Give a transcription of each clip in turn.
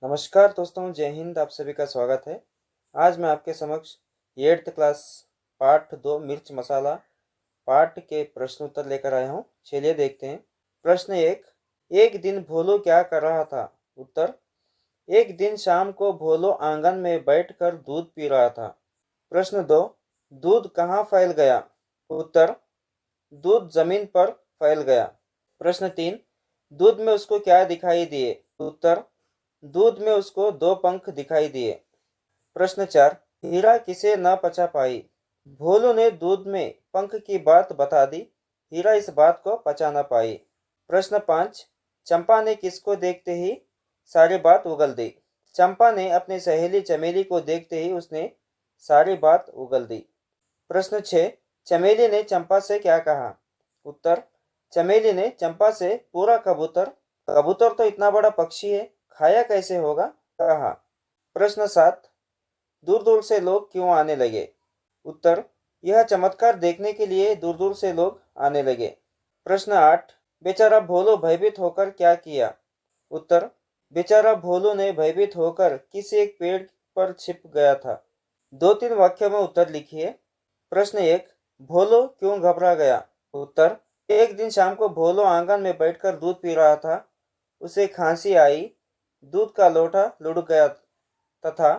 नमस्कार दोस्तों, जय हिंद। आप सभी का स्वागत है। आज मैं आपके समक्ष 8th क्लास पाठ 2 मिर्च मसाला पाठ के प्रश्न उत्तर लेकर आया हूँ। चलिए देखते हैं। प्रश्न 1, एक दिन भोलू क्या कर रहा था? उत्तर, एक दिन शाम को भोलू आंगन में बैठकर दूध पी रहा था। प्रश्न 2, दूध कहाँ फैल गया? उत्तर, दूध जमीन पर फैल गया। प्रश्न 3, दूध में उसको क्या दिखाई दिए? उत्तर, दूध में उसको 2 पंख दिखाई दिए। प्रश्न 4, हीरा किसे न पचा पाई? भोलू ने दूध में पंख की बात बता दी, हीरा इस बात को पचा न पाई। प्रश्न 5, चंपा ने किसको देखते ही सारी बात उगल दी? चंपा ने अपनी सहेली चमेली को देखते ही उसने सारी बात उगल दी। प्रश्न 6, चमेली ने चंपा से क्या कहा? उत्तर, चमेली ने चंपा से पूरा कबूतर, कबूतर तो इतना बड़ा पक्षी है, खाया कैसे होगा, कहा। प्रश्न 7, दूर दूर से लोग क्यों आने लगे? उत्तर, यह चमत्कार देखने के लिए दूर दूर से लोग आने लगे। प्रश्न 8, बेचारा भोलू भयभीत होकर क्या किया? उत्तर, बेचारा भोलू ने भयभीत होकर किसी एक पेड़ पर छिप गया था। 2-3 वाक्यों में उत्तर लिखिए। प्रश्न 1, भोलू क्यों घबरा गया? उत्तर, एक दिन शाम को भोलू आंगन में बैठकर दूध पी रहा था। उसे खांसी आई, दूध का लोटा लुढ़क गया तथा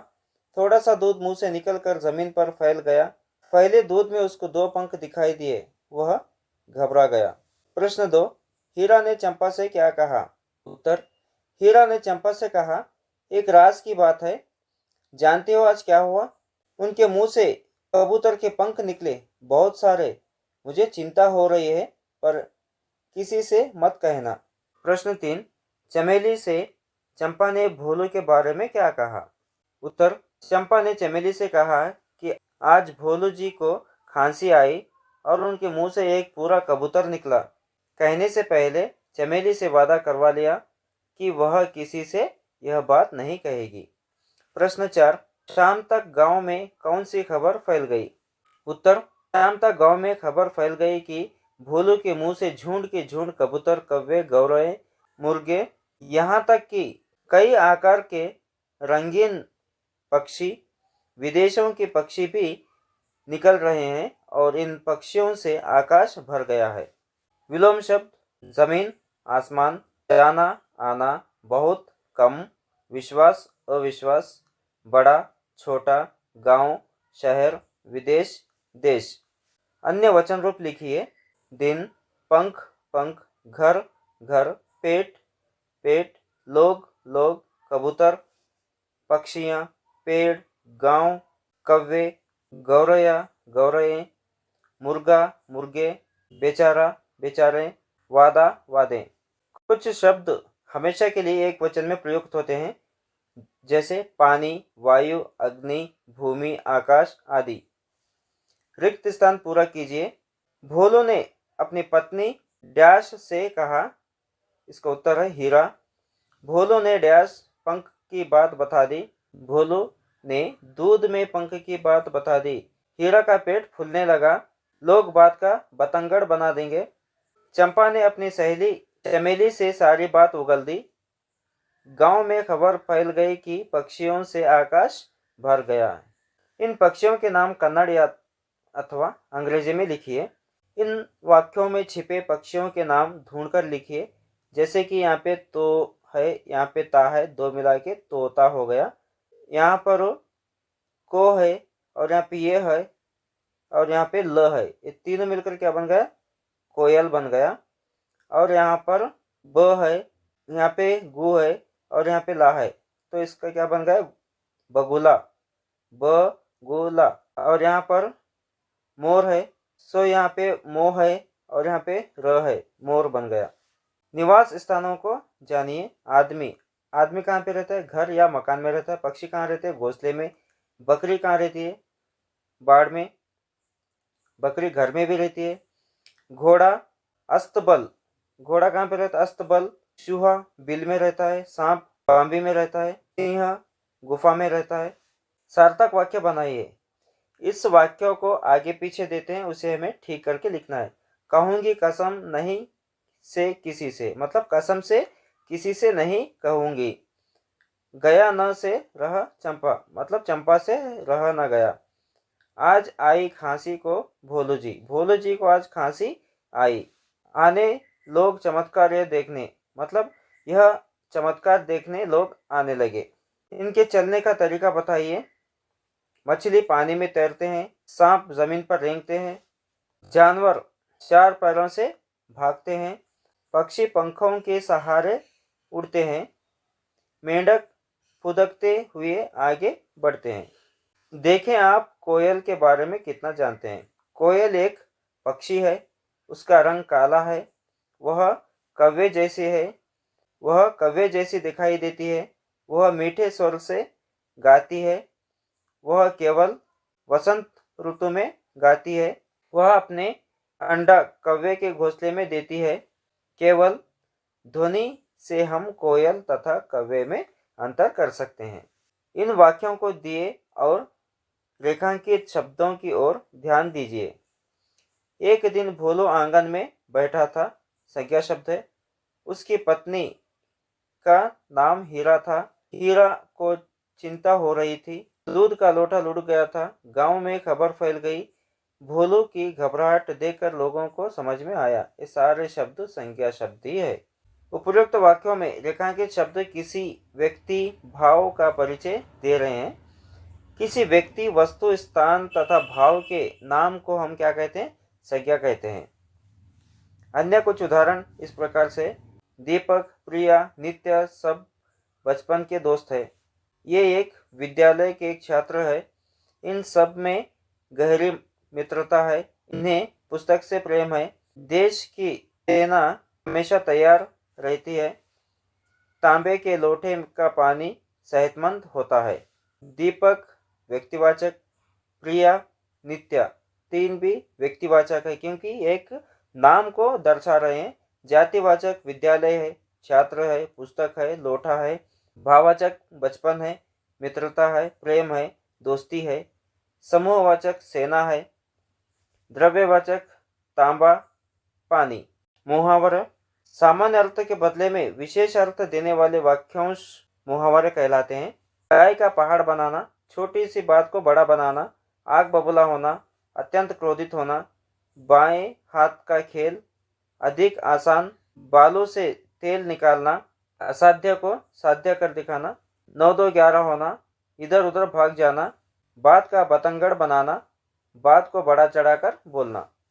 थोड़ा सा दूध मुंह से निकलकर जमीन पर फैल गया। पहले दूध में उसको 2 पंख दिखाई दिए, वह घबरा गया। प्रश्न 2, हीरा ने चंपा से क्या कहा? उत्तर, हीरा ने चंपा से कहा, एक राज की बात है, जानते हो आज क्या हुआ? उनके मुंह से कबूतर के पंख निकले, बहुत सारे। मुझे चिंता हो रही है, पर किसी से मत कहना। प्रश्न 3, चमेली से चंपा ने भोलू के बारे में क्या कहा? उत्तर, चंपा ने चमेली से कहा कि आज भोलू जी को खांसी आई और उनके मुंह से एक पूरा कबूतर निकला। कहने से पहले चमेली से वादा करवा लिया कि वह किसी से यह बात नहीं कहेगी। प्रश्न 4, शाम तक गांव में कौन सी खबर फैल गई? उत्तर, शाम तक गांव में खबर फैल गई कि भोलू के मुंह से झुंड के झुंड कबूतर, कौवे, गौरव, मुर्गे, यहाँ तक कि कई आकार के रंगीन पक्षी, विदेशों के पक्षी भी निकल रहे हैं और इन पक्षियों से आकाश भर गया है। विलोम शब्द, जमीन, आसमान, जाना, आना, बहुत, कम, विश्वास, अविश्वास, बड़ा, छोटा, गांव, शहर, विदेश, देश। अन्य वचन रूप लिखिए। दिन, पंख, पंख, घर, घर, पेट, पेट, लोग, लोग, कबूतर, पक्षियाँ, पेड़, गांव, कौवे, गौरैया, गौरैये, मुर्गा, मुर्गे, बेचारा, बेचारे, वादा, वादे। कुछ शब्द हमेशा के लिए एक वचन में प्रयुक्त होते हैं, जैसे पानी, वायु, अग्नि, भूमि, आकाश आदि। रिक्त स्थान पूरा कीजिए। भोलू ने अपनी पत्नी डैश से कहा, इसका उत्तर है हीरा। भोलू ने डैश पंख की बात बता दी। भोलू ने दूध में पंख की बात बता दी। हीरा का पेट फूलने लगा। लोग बात का बतंगड़ बना देंगे। चंपा ने अपनी सहेली चमेली से सारी बात उगल दी। गांव में खबर फैल गई कि पक्षियों से आकाश भर गया। इन पक्षियों के नाम कन्नड़ या अथवा अंग्रेजी में लिखिए। इन वाक्यों में छिपे पक्षियों के नाम ढूंढकर लिखिए। जैसे कि यहाँ पे तो है, यहाँ पे ता है, 2 मिला के तोता हो गया। यहाँ पर को है और यहाँ पे ये है और यहाँ पे ल है, ये तीनों मिलकर क्या बन गया? कोयल बन गया। और यहाँ पर ब है, यहाँ पे गु है और यहाँ पे ला है, तो इसका क्या बन गया? बगुला, बगुला। और यहाँ पर मोर है, सो यहाँ पे मोह है और यहाँ पे र है, मोर बन गया। निवास स्थानों को जानिए। आदमी, आदमी कहाँ पे रहता है? घर या मकान में रहता है। पक्षी कहाँ रहते हैं? घोंसले में। बकरी कहाँ रहती है? बाड़ में। बकरी घर में भी रहती है। घोड़ा, अस्तबल, घोड़ा कहाँ पे रहता है? अस्तबल। चूहा बिल में रहता है। सांप बांबी में रहता है। सिंह गुफा में रहता है। सार्थक वाक्य बनाइए। इस वाक्यों को आगे पीछे देते हैं, उसे हमें ठीक करके लिखना है। कहूंगी कसम नहीं से किसी से, मतलब कसम से किसी से नहीं कहूंगी। गया न से रह चंपा, मतलब चंपा से रह न गया। आज आई खांसी को भोलू जी, भोलू जी को आज खांसी आई। आने लोग चमत्कार ये देखने, मतलब यह चमत्कार देखने लोग आने लगे। इनके चलने का तरीका बताइए। मछली पानी में तैरते हैं, सांप जमीन पर रेंगते हैं, जानवर चार पैरों से भागते हैं, पक्षी पंखों के सहारे उड़ते हैं, मेंढक फुदकते हुए आगे बढ़ते हैं। देखें आप कोयल के बारे में कितना जानते हैं। कोयल एक पक्षी है, उसका रंग काला है, वह कौवे जैसी है, वह कौवे जैसी दिखाई देती है, वह मीठे स्वर से गाती है, वह केवल वसंत ऋतु में गाती है, वह अपने अंडा कौवे के घोंसले में देती है। केवल ध्वनि से हम कोयल तथा कौवे में अंतर कर सकते हैं। इन वाक्यों को दिए और रेखांकित शब्दों की ओर ध्यान दीजिए। एक दिन भोलू आंगन में बैठा था, संज्ञा शब्द है। उसकी पत्नी का नाम हीरा था। हीरा को चिंता हो रही थी, दूध का लोटा लुढ़क गया था। गांव में खबर फैल गई। भोलू की घबराहट देखकर लोगों को समझ में आया ये सारे शब्द संज्ञा शब्द ही है। उपयुक्त वाक्यों में रेखांकित शब्द किसी व्यक्ति भाव का परिचय दे रहे हैं। किसी व्यक्ति वस्तु स्थान तथा भाव के नाम को हम क्या कहते हैं? संज्ञा कहते हैं। अन्य कुछ उदाहरण इस प्रकार से। दीपक, प्रिया, नित्य सब बचपन के दोस्त है। ये एक विद्यालय के एक छात्र है। इन सब में गहरी मित्रता है। इन्हें पुस्तक से प्रेम है। देश की सेना हमेशा तैयार रहती है। तांबे के लोटे का पानी सेहतमंद होता है। दीपक व्यक्तिवाचक, प्रिया, नित्य तीन भी व्यक्तिवाचक है क्योंकि एक नाम को दर्शा रहे हैं। जातिवाचक विद्यालय है, छात्र है, पुस्तक है, लोटा है। भाववाचक बचपन है, मित्रता है, प्रेम है, दोस्ती है। समूहवाचक सेना है। द्रव्यवाचक तांबा, पानी। मुहावरा सामान्य अर्थ के बदले में विशेष अर्थ देने वाले वाक्यांश मुहावरे कहलाते हैं। गाय का पहाड़ बनाना, छोटी सी बात को बड़ा बनाना, आग बबूला होना, अत्यंत क्रोधित होना, बाएं हाथ का खेल, अधिक आसान, बालों से तेल निकालना, असाध्य को साध्य कर दिखाना, 9-2-11 होना, इधर उधर भाग जाना, बात का बतंगड़ बनाना, बात को बड़ा चढ़ाकर बोलना।